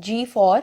#G4,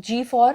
#G4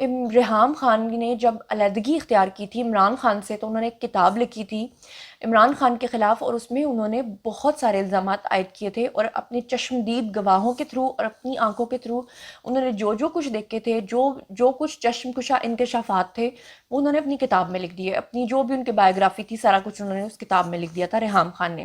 Reham Khan نے جب علیحدگی اختیار کی تھی عمران خان سے، تو انہوں نے ایک کتاب لکھی تھی عمران خان کے خلاف، اور اس میں انہوں نے بہت سارے الزامات عائد کیے تھے، اور اپنے چشمدید گواہوں کے تھرو اور اپنی آنکھوں کے تھرو انہوں نے جو کچھ دیکھے تھے، جو کچھ چشم کشا انکشافات تھے، وہ انہوں نے اپنی کتاب میں لکھ دیے. اپنی جو بھی ان کی بایوگرافی تھی سارا کچھ انہوں نے اس کتاب میں لکھ دیا تھا ریحام خان نے.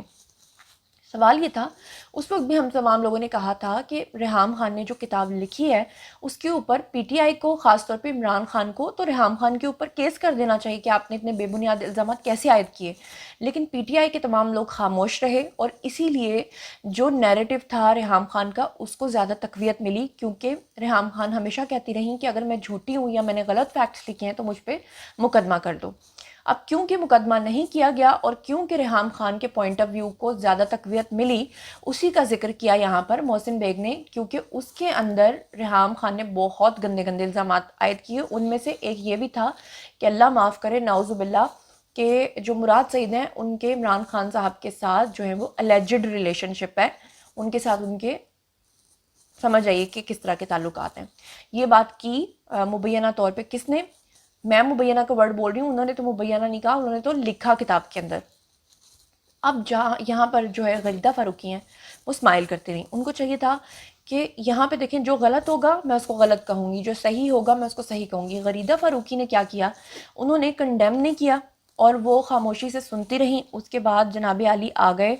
سوال یہ تھا، اس وقت بھی ہم تمام لوگوں نے کہا تھا کہ ریحام خان نے جو کتاب لکھی ہے اس کے اوپر پی ٹی آئی کو، خاص طور پہ عمران خان کو، تو ریحام خان کے اوپر کیس کر دینا چاہیے کہ آپ نے اتنے بے بنیاد الزامات کیسے عائد کیے. لیکن پی ٹی آئی کے تمام لوگ خاموش رہے، اور اسی لیے جو نیریٹو تھا ریحام خان کا اس کو زیادہ تقویت ملی، کیونکہ ریحام خان ہمیشہ کہتی رہیں کہ اگر میں جھوٹی ہوں یا میں نے غلط فیکٹس لکھے ہیں تو مجھ پہ مقدمہ کر دو. اب کیونکہ مقدمہ نہیں کیا گیا اور کیونکہ ریحام خان کے پوائنٹ آف ویو کو زیادہ تقویت ملی، اسی کا ذکر کیا یہاں پر محسن بیگ نے، کیونکہ اس کے اندر ریحام خان نے بہت گندے گندے الزامات عائد کیے. ان میں سے ایک یہ بھی تھا کہ اللہ معاف کرے نعوذ باللہ، کہ جو مراد سعید ہیں ان کے عمران خان صاحب کے ساتھ جو ہے وہ الیجڈ ریلیشن شپ ہے، ان کے ساتھ ان کے سمجھ آئیے کہ کس طرح کے تعلقات ہیں. یہ بات کی مبینہ طور پہ کس نے؟ میں مبینہ کا ورڈ بول رہی ہوں، انہوں نے تو مبینہ نہیں کہا، انہوں نے تو لکھا کتاب کے اندر. اب یہاں پر جو ہے غریدہ فاروقی ہیں وہ اسمائل کرتے رہیں. ان کو چاہیے تھا کہ یہاں پہ دیکھیں جو غلط ہوگا میں اس کو غلط کہوں گی، جو صحیح ہوگا میں اس کو صحیح کہوں گی. غریدہ فاروقی نے کیا کیا؟ انہوں نے کنڈیم نہیں کیا اور وہ خاموشی سے سنتی رہیں. اس کے بعد جناب عالی آ گئے،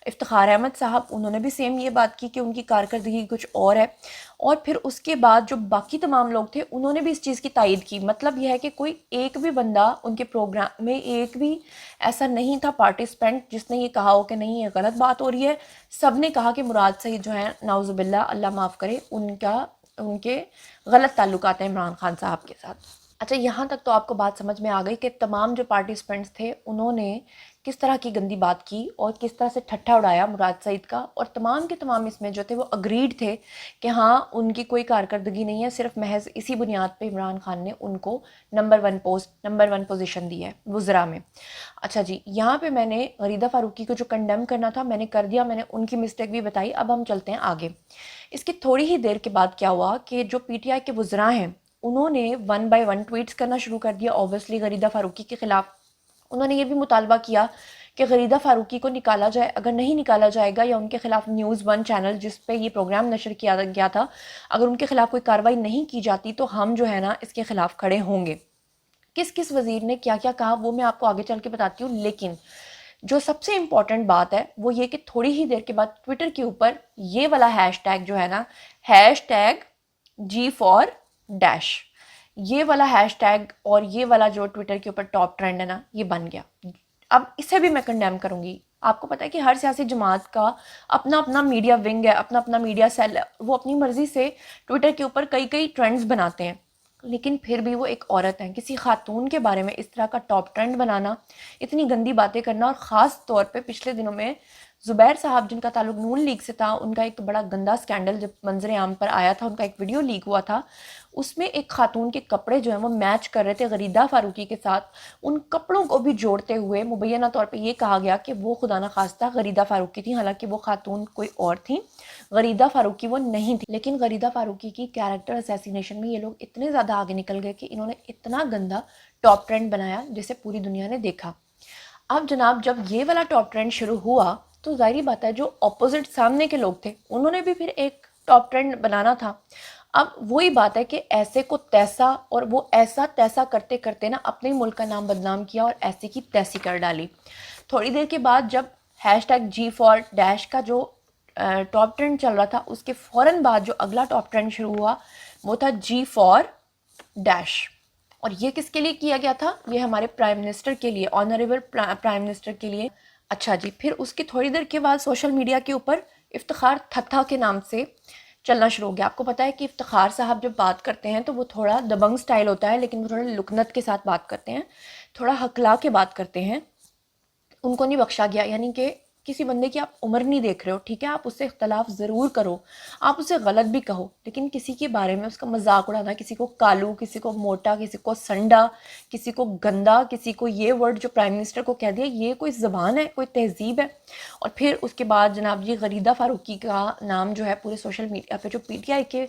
افتخار احمد صاحب، انہوں نے بھی سیم یہ بات کی کہ ان کی کارکردگی کچھ اور ہے. اور پھر اس کے بعد جو باقی تمام لوگ تھے انہوں نے بھی اس چیز کی تائید کی. مطلب یہ ہے کہ کوئی ایک بھی بندہ ان کے پروگرام میں، ایک بھی ایسا نہیں تھا پارٹیسپینٹ جس نے یہ کہا ہو کہ نہیں یہ غلط بات ہو رہی ہے. سب نے کہا کہ مراد سعید جو ہیں نعوذ باللہ اللہ معاف کرے ان کے غلط تعلقات ہیں عمران خان صاحب کے ساتھ. اچھا، یہاں تک تو آپ کو بات سمجھ میں آ گئی کہ تمام جو پارٹیسپینٹس تھے انہوں نے کس طرح کی گندی بات کی اور کس طرح سے ٹھٹھا اڑایا مراد سعید کا. اور تمام کے تمام اس میں جو تھے وہ اگریڈ تھے کہ ہاں ان کی کوئی کارکردگی نہیں ہے، صرف محض اسی بنیاد پہ عمران خان نے ان کو نمبر ون پوزیشن دی ہے وزراء میں. اچھا جی، یہاں پہ میں نے غریدہ فاروقی کو جو کنڈیم کرنا تھا میں نے کر دیا، میں نے ان کی مسٹیک بھی بتائی. اب ہم چلتے ہیں آگے. اس کی تھوڑی ہی دیر کے بعد کیا ہوا کہ جو پی ٹی آئی کے وزراء ہیں انہوں نے 1 بائی 1 ٹویٹس کرنا شروع کر دیا اوبویسلی غریدہ فاروقی کے خلاف. انہوں نے یہ بھی مطالبہ کیا کہ غریدہ فاروقی کو نکالا جائے. اگر نہیں نکالا جائے گا یا ان کے خلاف نیوز 1 چینل جس پہ یہ پروگرام نشر کیا گیا تھا، اگر ان کے خلاف کوئی کارروائی نہیں کی جاتی تو ہم جو ہے نا اس کے خلاف کھڑے ہوں گے. کس وزیر نے کیا کیا کہا وہ میں آپ کو آگے چل کے بتاتی ہوں. لیکن جو سب سے امپورٹنٹ بات ہے وہ یہ کہ تھوڑی ہی دیر کے بعد ٹویٹر کے اوپر یہ والا ہیش ٹیگ جو ہے نا، ہیش ٹیگ G4-، یہ والا ہیش ٹیگ اور یہ والا جو ٹویٹر کے اوپر ٹاپ ٹرینڈ ہے نا یہ بن گیا. اب اسے بھی میں کنڈیم کروں گی. آپ کو پتہ ہے کہ ہر سیاسی جماعت کا اپنا اپنا میڈیا ونگ ہے، اپنا اپنا میڈیا سیل ہے. وہ اپنی مرضی سے ٹویٹر کے اوپر کئی ٹرینڈز بناتے ہیں، لیکن پھر بھی وہ ایک عورت ہیں. کسی خاتون کے بارے میں اس طرح کا ٹاپ ٹرینڈ بنانا، اتنی گندی باتیں کرنا، اور خاص طور پہ پچھلے دنوں میں زبیر صاحب جن کا تعلق نون لیگ سے تھا، ان کا ایک بڑا گندا سکینڈل جب منظر عام پر آیا تھا، ان کا ایک ویڈیو لیک ہوا تھا، اس میں ایک خاتون کے کپڑے جو ہیں وہ میچ کر رہے تھے غریدہ فاروقی کے ساتھ. ان کپڑوں کو بھی جوڑتے ہوئے مبینہ طور پہ یہ کہا گیا کہ وہ خدا نخواستہ غریدہ فاروقی تھی، حالانکہ وہ خاتون کوئی اور تھی، غریدہ فاروقی وہ نہیں تھی. لیکن غریدہ فاروقی کی کیریکٹر اسیسینیشن میں یہ لوگ اتنے زیادہ آگے نکل گئے کہ انہوں نے اتنا گندا ٹاپ ٹرینڈ بنایا جسے پوری دنیا نے دیکھا. اب جناب جب یہ والا ٹاپ ٹرینڈ شروع ہوا تو ظاہری بات ہے جو اپوزٹ سامنے کے لوگ تھے انہوں نے بھی پھر ایک ٹاپ ٹرینڈ بنانا تھا. اب وہی بات ہے کہ ایسے کو تیسا، اور وہ ایسا تیسا کرتے کرتے نا اپنے ملک کا نام بدنام کیا اور ایسے کی تیسی کر ڈالی. تھوڑی دیر کے بعد جب ہیش ٹیگ G4- کا جو ٹاپ ٹرینڈ چل رہا تھا اس کے فوراً بعد جو اگلا ٹاپ ٹرینڈ شروع ہوا وہ تھا G4-. اور یہ کس کے لیے کیا گیا تھا؟ یہ ہمارے پرائم منسٹر کے لیے، آنریبل پرائم منسٹر کے لیے. اچھا جی، پھر اس کی تھوڑی دیر کے بعد سوشل میڈیا کے اوپر افتخار تھتھا کے نام سے چلنا شروع ہو گیا. آپ کو پتہ ہے کہ افتخار صاحب جب بات کرتے ہیں تو وہ تھوڑا دبنگ سٹائل ہوتا ہے، لیکن وہ تھوڑا لکنت کے ساتھ بات کرتے ہیں، تھوڑا ہکلا کے بات کرتے ہیں. ان کو نہیں بخشا گیا. یعنی کہ کسی بندے کی آپ عمر نہیں دیکھ رہے ہو، ٹھیک ہے، آپ اس سے اختلاف ضرور کرو، آپ اسے غلط بھی کہو، لیکن کسی کے بارے میں اس کا مذاق اڑانا، کسی کو کالو، کسی کو موٹا، کسی کو سنڈا، کسی کو گندا، کسی کو یہ ورڈ جو پرائم منسٹر کو کہہ دیا، یہ کوئی زبان ہے، کوئی تہذیب ہے؟ اور پھر اس کے بعد جناب جی غریدہ فاروقی کا نام جو ہے پورے سوشل میڈیا پہ جو پی ٹی آئی کے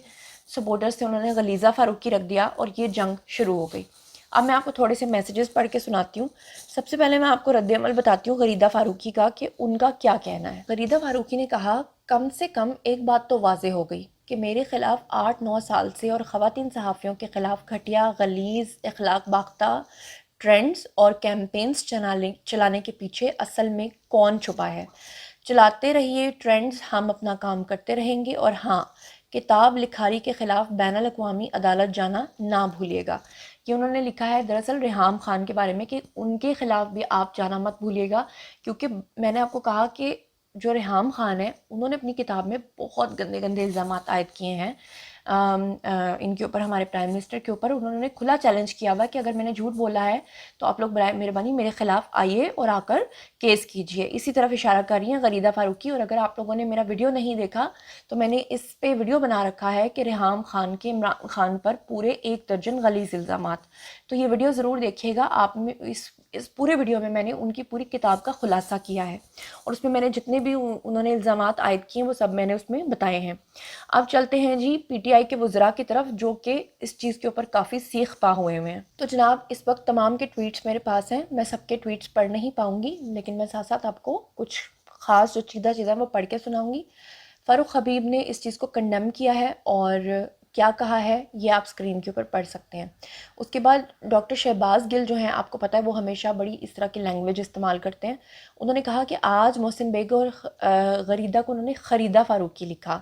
سپورٹرز تھے انہوں نے غلیظہ فاروقی رکھ دیا اور یہ جنگ شروع ہو گئی. اب میں آپ کو تھوڑے سے میسیجز پڑھ کے سناتی ہوں. سب سے پہلے میں آپ کو رد عمل بتاتی ہوں غریدہ فاروقی کا کہ ان کا کیا کہنا ہے. غریدہ فاروقی نے کہا کم سے کم ایک بات تو واضح ہو گئی کہ میرے خلاف 8-9 سال سے اور خواتین صحافیوں کے خلاف گھٹیا غلیظ اخلاق باختہ ٹرینڈز اور کیمپینز چلانے کے پیچھے اصل میں کون چھپا ہے. چلاتے رہیے ٹرینڈز، ہم اپنا کام کرتے رہیں گے، اور ہاں کتاب لکھاری کے خلاف بین الاقوامی عدالت جانا نہ بھولیے گا. یہ انہوں نے لکھا ہے دراصل ریحام خان کے بارے میں کہ ان کے خلاف بھی آپ جانا مت بھولیے گا، کیونکہ میں نے آپ کو کہا کہ جو ریحام خان ہے انہوں نے اپنی کتاب میں بہت گندے گندے الزامات عائد کیے ہیں ان کے اوپر، ہمارے پرائم منسٹر کے اوپر. انہوں نے کھلا چیلنج کیا ہوا کہ اگر میں نے جھوٹ بولا ہے تو آپ لوگ برائے مہربانی میرے خلاف آئیے اور آ کر کیس کیجئے. اسی طرف اشارہ کر رہی ہیں غریدہ فاروقی. اور اگر آپ لوگوں نے میرا ویڈیو نہیں دیکھا تو میں نے اس پہ ویڈیو بنا رکھا ہے کہ ریحام خان کے عمران خان پر پورے 1 درجن غلیظ الزامات. تو یہ ویڈیو ضرور دیکھیے گا. آپ میں اس پورے ویڈیو میں نے ان کی پوری کتاب کا خلاصہ کیا ہے اور اس میں میں نے جتنے بھی انہوں نے الزامات عائد کیے ہیں وہ سب میں نے اس میں بتائے ہیں. اب چلتے ہیں جی پی ٹی آئی کے وزراء کی طرف جو کہ اس چیز کے اوپر کافی سیخ پا ہوئے ہیں. تو جناب اس وقت تمام کے ٹویٹس میرے پاس ہیں، میں سب کے ٹویٹس پڑھ نہیں پاؤں گی، لیکن میں ساتھ ساتھ آپ کو کچھ خاص جو چیزیں وہ پڑھ کے سناؤں گی. فاروق حبیب نے اس چیز کو کنڈیم کیا ہے اور کیا کہا ہے یہ آپ سکرین کے اوپر پڑھ سکتے ہیں. اس کے بعد ڈاکٹر شہباز گل جو ہیں، آپ کو پتہ ہے وہ ہمیشہ بڑی اس طرح کی لینگویج استعمال کرتے ہیں. انہوں نے کہا کہ آج محسن بیگ اور غریدہ کو انہوں نے خریدہ فاروقی لکھا.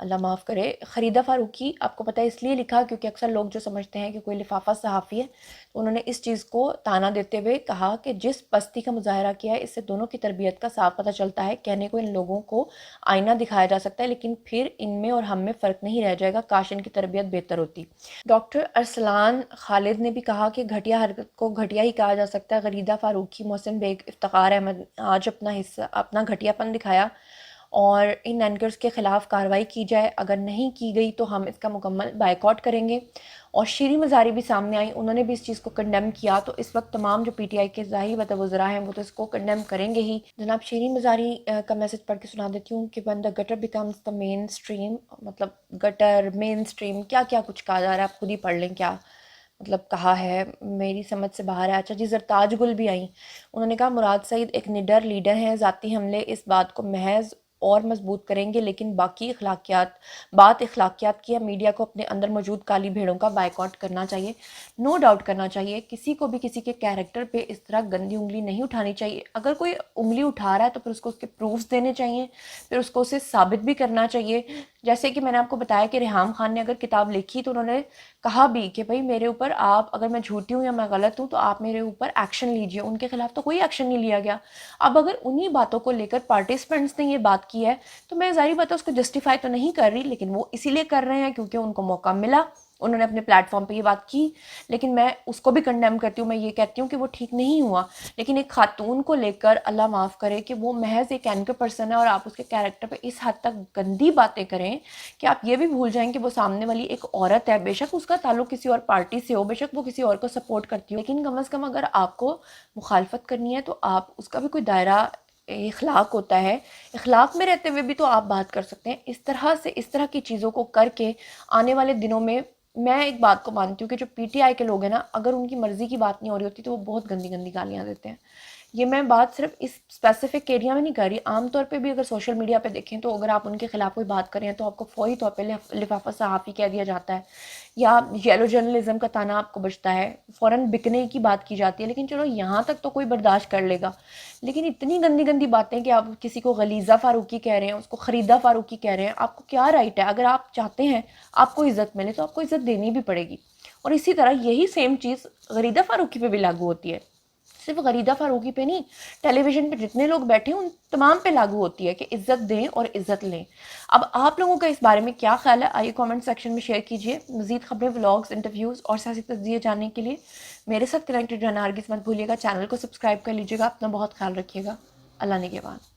اللہ معاف کرے، خریدہ فاروقی آپ کو پتہ ہے اس لیے لکھا کیونکہ اکثر لوگ جو سمجھتے ہیں کہ کوئی لفافہ صحافی ہے، تو انہوں نے اس چیز کو تانا دیتے ہوئے کہا کہ جس پستی کا مظاہرہ کیا ہے اس سے دونوں کی تربیت کا صاف پتہ چلتا ہے. کہنے کو ان لوگوں کو آئینہ دکھایا جا سکتا ہے لیکن پھر ان میں اور ہم میں فرق نہیں رہ جائے گا، کاش ان کی تربیت بہتر ہوتی. ڈاکٹر ارسلان خالد نے بھی کہا کہ گھٹیا حرکت کو گھٹیا ہی کہا جا سکتا ہے. غریدہ فاروقی، محسن بیگ، افتخار احمد آج اپنا گھٹیا پن دکھایا اور ان اینکرز کے خلاف کارروائی کی جائے. اگر نہیں کی گئی تو ہم اس کا مکمل بائیکاٹ کریں گے. اور شیریں مزاری بھی سامنے آئی، انہوں نے بھی اس چیز کو کنڈیم کیا. تو اس وقت تمام جو پی ٹی آئی کے ظاہر وزراء ہیں وہ تو اس کو کنڈیم کریں گے ہی. جناب شیریں مزاری کا میسج پڑھ کے سنا دیتی ہوں کہ when the gutter becomes the main stream، مطلب گٹر مین اسٹریم کیا کیا کچھ کہا جا رہا ہے، آپ خود ہی پڑھ لیں کیا مطلب کہا ہے، میری سمجھ سے باہر ہے. اچھا جی زرتاج گل بھی آئیں، انہوں نے کہا مراد سعید ایک نڈر لیڈر ہیں، ذاتی حملے اس بات کو محض اور مضبوط کریں گے، لیکن باقی اخلاقیات کی ہے. میڈیا کو اپنے اندر موجود کالی بھیڑوں کا بائیکاٹ کرنا چاہیے، نو ڈاؤٹ کرنا چاہیے. کسی کو بھی کسی کے کیریکٹر پہ اس طرح گندی انگلی نہیں اٹھانی چاہیے. اگر کوئی انگلی اٹھا رہا ہے تو پھر اس کو اس کے پروفز دینے چاہیے، پھر اس کو اسے ثابت بھی کرنا چاہیے. جیسے کہ میں نے آپ کو بتایا کہ ریحام خان نے اگر کتاب لکھی تو انہوں نے کہا بھی کہ بھائی میرے اوپر آپ، اگر میں جھوٹی ہوں یا میں غلط ہوں تو آپ میرے اوپر ایکشن لیجئے. ان کے خلاف تو کوئی ایکشن نہیں لیا گیا. اب اگر انہی باتوں کو لے کر پارٹیسپینٹس نے یہ بات کی ہے تو میں ظاہری بات ہے اس کو جسٹیفائی تو نہیں کر رہی، لیکن وہ اسی لیے کر رہے ہیں کیونکہ ان کو موقع ملا، انہوں نے اپنے پلیٹ فارم پہ یہ بات کی. لیکن میں اس کو بھی کنڈیم کرتی ہوں، میں یہ کہتی ہوں کہ وہ ٹھیک نہیں ہوا. لیکن ایک خاتون کو لے کر اللہ معاف کرے کہ وہ محض ایک اینکر پرسن ہے اور آپ اس کے کیریکٹر پہ اس حد تک گندی باتیں کریں کہ آپ یہ بھی بھول جائیں کہ وہ سامنے والی ایک عورت ہے. بے شک اس کا تعلق کسی اور پارٹی سے ہو، بے شک وہ کسی اور کو سپورٹ کرتی ہو، لیکن کم از کم اگر آپ کو مخالفت کرنی ہے تو آپ اس کا بھی کوئی دائرہ اخلاق ہوتا ہے. اخلاق میں رہتے ہوئے بھی تو آپ بات کر سکتے ہیں. اس طرح کی چیزوں کو کر کے آنے والے دنوں میں ایک بات کو مانتی ہوں کہ جو پی ٹی آئی کے لوگ ہیں نا، اگر ان کی مرضی کی بات نہیں ہو رہی ہوتی تو وہ بہت گندی گندی گالیاں دیتے ہیں. یہ میں بات صرف اس اسپیسیفک ایریا میں نہیں کر رہی، عام طور پہ بھی اگر سوشل میڈیا پہ دیکھیں تو اگر آپ ان کے خلاف کوئی بات کریں تو آپ کو فوری طور پہ لفافہ صحافی کہہ دیا جاتا ہے یا یلو جرنلزم کا تانا آپ کو بچتا ہے، فوراً بکنے کی بات کی جاتی ہے. لیکن چلو یہاں تک تو کوئی برداشت کر لے گا، لیکن اتنی گندی گندی باتیں کہ آپ کسی کو غلیظہ فاروقی کہہ رہے ہیں، اس کو خریدہ فاروقی کہہ رہے ہیں، آپ کو کیا رائٹ ہے؟ اگر آپ چاہتے ہیں آپ کو عزت ملے تو آپ کو عزت دینی بھی پڑے گی. اور اسی طرح یہی سیم چیز غریدہ فاروقی پہ بھی لاگو ہوتی ہے. صرف غریدہ فاروقی پہ نہیں، ٹیلی ویژن پہ جتنے لوگ بیٹھے ہیں ان تمام پہ لاگو ہوتی ہے کہ عزت دیں اور عزت لیں. اب آپ لوگوں کا اس بارے میں کیا خیال ہے؟ آئیے کامنٹ سیکشن میں شیئر کیجئے. مزید خبریں، ولاگز، انٹرویوز اور سیاسی تجزیے جاننے کے لیے میرے ساتھ کنیکٹڈ رہنا ہرگز مت بھولیے گا. چینل کو سبسکرائب کر لیجئے گا. اپنا بہت خیال رکھیے گا. اللہ نگہبان.